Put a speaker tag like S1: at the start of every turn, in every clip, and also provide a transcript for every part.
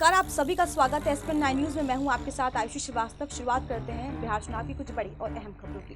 S1: नमस्कार, आप सभी का स्वागत है एसपीएन 9 न्यूज में। मैं हूं आपके साथ आयुषी श्रीवास्तव। शुरुआत करते हैं बिहार चुनाव की कुछ बड़ी और अहम खबरों की।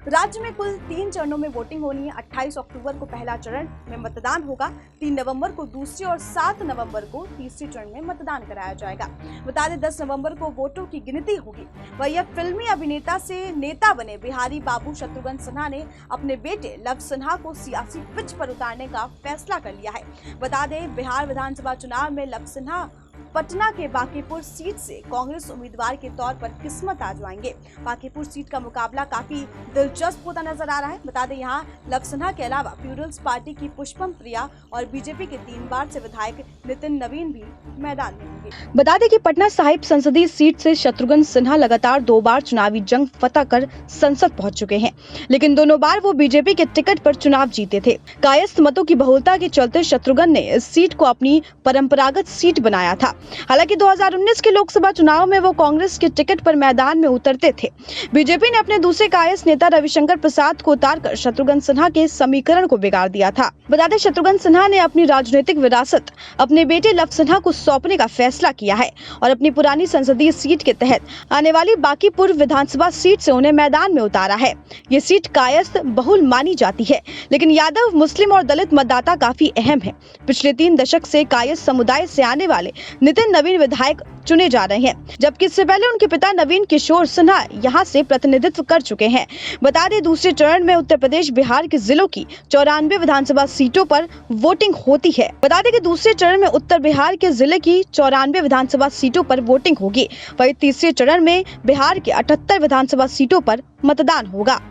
S1: राज्य में कुल 3 चरणों में वोटिंग होनी है। 28 अक्टूबर को पहला चरण में मतदान होगा, 3 नवंबर को दूसरे और 7 नवंबर को तीसरे चरण में मतदान कराया जाएगा। बता दें 10 नवंबर को वोटों की गिनती होगी। वही अब फिल्मी अभिनेता से नेता बने बिहारी बाबू शत्रुघ्न सिन्हा ने अपने बेटे लव सिन्हा को सियासी पिच पर उतारने का फैसला कर लिया है। बता दें बिहार विधानसभा चुनाव में लव सिन्हा पटना के बांकीपुर सीट से कांग्रेस उम्मीदवार के तौर पर किस्मत आजमाएंगे। बांकीपुर सीट का मुकाबला काफी दिलचस्प होता नजर आ रहा है। बता दें यहाँ लव सिन्हा के अलावा प्लूरल्स पार्टी की पुष्पम प्रिया और बीजेपी के 3 बार से विधायक नितिन नवीन भी मैदान में होंगे। बता दें कि पटना साहिब संसदीय सीट से शत्रुघ्न सिन्हा लगातार 2 बार चुनावी जंग फतह कर संसद पहुँच चुके हैं, लेकिन दोनों बार वो बीजेपी के टिकट पर चुनाव जीते थे। कायस्थ मतों की बहुलता के चलते शत्रुघ्न ने इस सीट को अपनी परंपरागत सीट बनाया था। हालांकि 2019 के लोकसभा चुनाव में वो कांग्रेस के टिकट पर मैदान में उतरते थे। बीजेपी ने अपने दूसरे कायस्थ नेता रविशंकर प्रसाद को उतारकर शत्रुघ्न सिन्हा के समीकरण को बिगाड़ दिया था। बता दें शत्रुघ्न सिन्हा ने अपनी राजनीतिक विरासत अपने बेटे लव सिन्हा को सौंपने का फैसला किया है और अपनी पुरानी संसदीय सीट के तहत आने वाली बांकीपुर विधानसभा सीट से उन्हें मैदान में उतारा है। ये सीट कायस्थ बहुल मानी जाती है, लेकिन यादव, मुस्लिम और दलित मतदाता काफी अहम है। पिछले 3 दशक से कायस्थ समुदाय से आने वाले नितिन नवीन विधायक चुने जा रहे हैं, जबकि इससे पहले उनके पिता नवीन किशोर सिन्हा यहां से प्रतिनिधित्व कर चुके हैं। बता दें दूसरे चरण में उत्तर प्रदेश, बिहार के जिलों की 94 विधानसभा सीटों पर वोटिंग होती है। बता दें कि दूसरे चरण में उत्तर बिहार के जिले की 94 विधानसभा सीटों पर वोटिंग होगी। वहीं तीसरे चरण में बिहार के 78 विधानसभा सीटों पर मतदान होगा।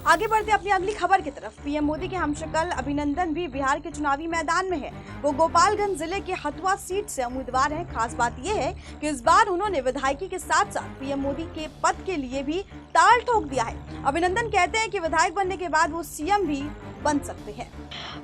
S1: आगे बढ़ते अपनी अगली खबर की तरफ। पीएम मोदी के हमशक्ल अभिनंदन भी बिहार के चुनावी मैदान में है। वो गोपालगंज जिले के हथुआ सीट से उम्मीदवार हैं। खास बात यह है कि इस बार उन्होंने विधायकी के साथ साथ पीएम मोदी के पद के लिए भी ताल ठोक दिया है। अभिनंदन कहते हैं कि विधायक बनने के बाद वो सीएम भी बन सकते हैं।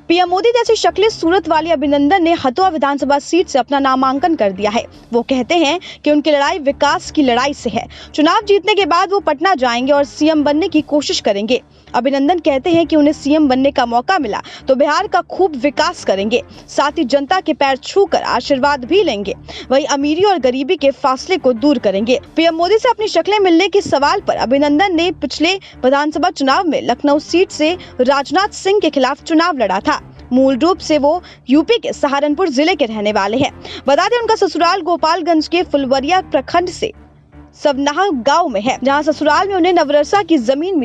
S1: पीएम मोदी जैसी शक्ल सूरत वाली अभिनंदन ने हथुआ विधानसभा सीट से अपना नामांकन कर दिया है। वो कहते हैं कि उनकी लड़ाई विकास की लड़ाई से है। चुनाव जीतने के बाद वो पटना जाएंगे और सीएम बनने की कोशिश करेंगे। अभिनंदन कहते हैं कि उन्हें सीएम बनने का मौका मिला तो बिहार का खूब विकास करेंगे, साथ ही जनता के पैर छूकर आशीर्वाद भी लेंगे। वही अमीरी और गरीबी के फासले को दूर करेंगे। पीएम मोदी से अपनी शक्लें मिलने के सवाल पर अभिनंदन ने पिछले विधानसभा चुनाव में लखनऊ सीट से राजनाथ सिंह के खिलाफ चुनाव लड़ा था। मूल रूप से वो यूपी के सहारनपुर जिले के रहने वाले हैं। बता दें उनका ससुराल गोपालगंज के फुलवरिया प्रखंड से सवनाह गांव में है, जहां ससुराल में उन्हें नवरसा की जमीन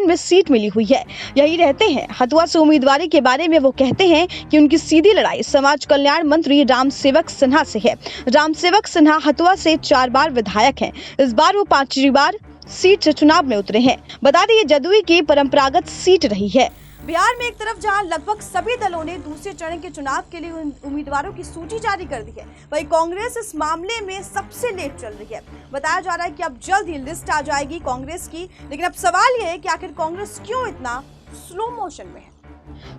S1: में सीट मिली हुई है। यही रहते हैं। हथुआ से उम्मीदवारी के बारे में वो कहते हैं कि उनकी सीधी लड़ाई समाज कल्याण मंत्री रामसेवक सिन्हा से है। रामसेवक सिन्हा हथुआ से 4 बार विधायक हैं। इस बार वो 5वीं बार सीट से चुनाव में उतरे हैं। बता दें ये जदयू की परंपरागत सीट रही है। बिहार में एक तरफ जहां लगभग सभी दलों ने दूसरे चरण के चुनाव के लिए उम्मीदवारों की सूची जारी कर दी है, वहीं कांग्रेस इस मामले में सबसे लेट चल रही है। बताया जा रहा है कि अब जल्द ही लिस्ट आ जाएगी कांग्रेस की, लेकिन अब सवाल यह है कि आखिर कांग्रेस क्यों इतना स्लो मोशन में है।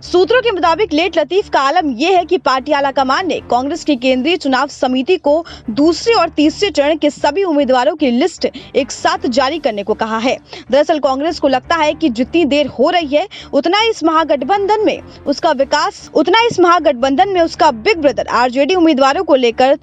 S1: सूत्रों के मुताबिक लेट लतीफ का आलम यह है कि पार्टी आलाकमान ने कांग्रेस की केंद्रीय चुनाव समिति को दूसरे और तीसरे चरण के सभी उम्मीदवारों की लिस्ट एक साथ जारी करने को कहा है। दरअसल कांग्रेस को लगता है कि जितनी देर हो रही है उतना इस महागठबंधन में उसका बिग ब्रदर आरजेडी उम्मीदवारों को लेकर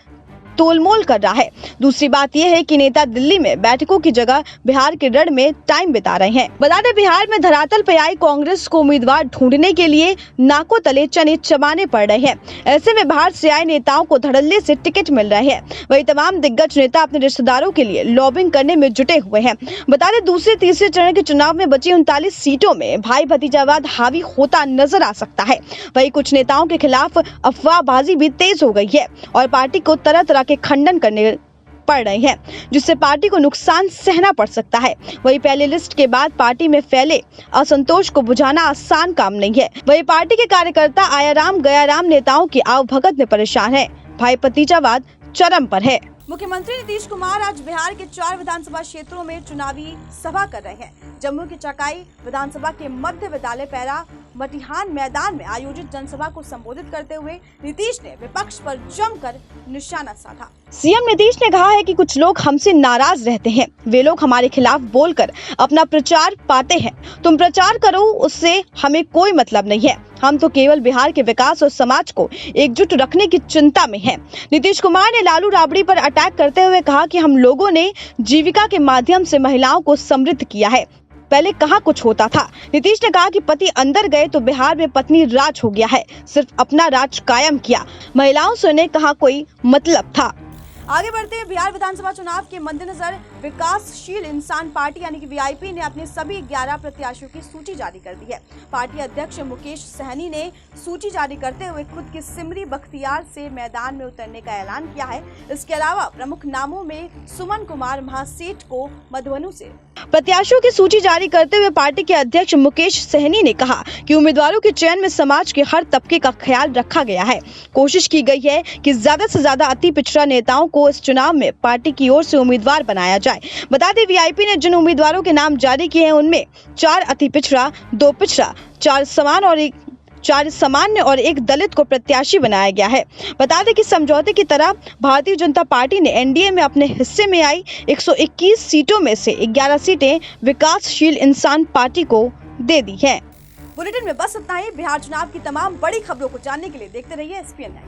S1: तोलमोल कर रहा है। दूसरी बात यह है कि नेता दिल्ली में बैठकों की जगह बिहार के रण में टाइम बिता रहे हैं। बता दें बिहार में धरातल पे आई कांग्रेस को उम्मीदवार ढूंढने के लिए नाकों तले चने चबाने पड़ रहे हैं। ऐसे में बाहर से आए नेताओं को धड़ल्ले से टिकट मिल रहे हैं। वही तमाम दिग्गज नेता अपने रिश्तेदारों के लिए लॉबिंग करने में जुटे हुए हैं। बता दें दूसरे तीसरे चरण के चुनाव में बची 39 सीटों में भाई भतीजावाद हावी होता नजर आ सकता है। वही कुछ नेताओं के खिलाफ अफवाहबाजी भी तेज हो गई है और पार्टी को तरह तरह के खंडन करने पड़ रहे हैं, जिससे पार्टी को नुकसान सहना पड़ सकता है। वही पहले लिस्ट के बाद पार्टी में फैले असंतोष को बुझाना आसान काम नहीं है। वही पार्टी के कार्यकर्ता आयाराम गयाराम नेताओं की आवभगत में परेशान है। भाई भतीजावाद चरम पर है। मुख्यमंत्री नीतीश कुमार आज बिहार के 4 विधानसभा क्षेत्रों में चुनावी सभा कर रहे हैं। जम्मू के चकाई विधानसभा के मध्य विद्यालय पैरा मटिहान मैदान में आयोजित जनसभा को संबोधित करते हुए नीतीश ने विपक्ष पर जमकर निशाना साधा। सीएम नीतीश ने कहा है कि कुछ लोग हमसे नाराज रहते हैं, वे लोग हमारे खिलाफ बोलकर अपना प्रचार पाते हैं। तुम प्रचार करो, उससे हमें कोई मतलब नहीं है। हम तो केवल बिहार के विकास और समाज को एकजुट रखने की चिंता में हैं। नीतीश कुमार ने लालू राबड़ी पर अटैक करते हुए कहा कि हम लोगों ने जीविका के माध्यम से महिलाओं को समृद्ध किया है, पहले कहाँ कुछ होता था। नीतीश ने कहा कि पति अंदर गए तो बिहार में पत्नी राज हो गया है, सिर्फ अपना राज कायम किया, महिलाओं से उन्हें कहा कोई मतलब था। आगे बढ़ते हैं, बिहार विधानसभा चुनाव के मद्देनजर विकासशील इंसान पार्टी यानी कि वीआईपी ने अपने सभी 11 प्रत्याशियों की सूची जारी कर दी है। पार्टी अध्यक्ष मुकेश सहनी ने सूची जारी करते हुए खुद की सिमरी बख्तियार से मैदान में उतरने का ऐलान किया है। इसके अलावा प्रमुख नामों में सुमन कुमार महासेठ को मधुबनी से। प्रत्याशियों की सूची जारी करते हुए पार्टी के अध्यक्ष मुकेश सहनी ने कहा कि उम्मीदवारों के चयन में समाज के हर तबके का ख्याल रखा गया है। कोशिश की गई है कि ज्यादा से ज्यादा अति पिछड़ा नेताओं को इस चुनाव में पार्टी की ओर से उम्मीदवार बनाया जाए। बता दें, वीआईपी ने जिन उम्मीदवारों के नाम जारी किए हैं उनमें 4 अति पिछड़ा, 2 पिछड़ा, 4 सामान्य और 1 दलित को प्रत्याशी बनाया गया है। बता दें कि समझौते की तरह भारतीय जनता पार्टी ने एनडीए में अपने हिस्से में आई 121 सीटों में से 11 सीटें विकासशील इंसान पार्टी को दे दी हैं। बुलेटिन में बस इतना ही। बिहार चुनाव की तमाम बड़ी खबरों को जानने के लिए देखते रहिए SPN9।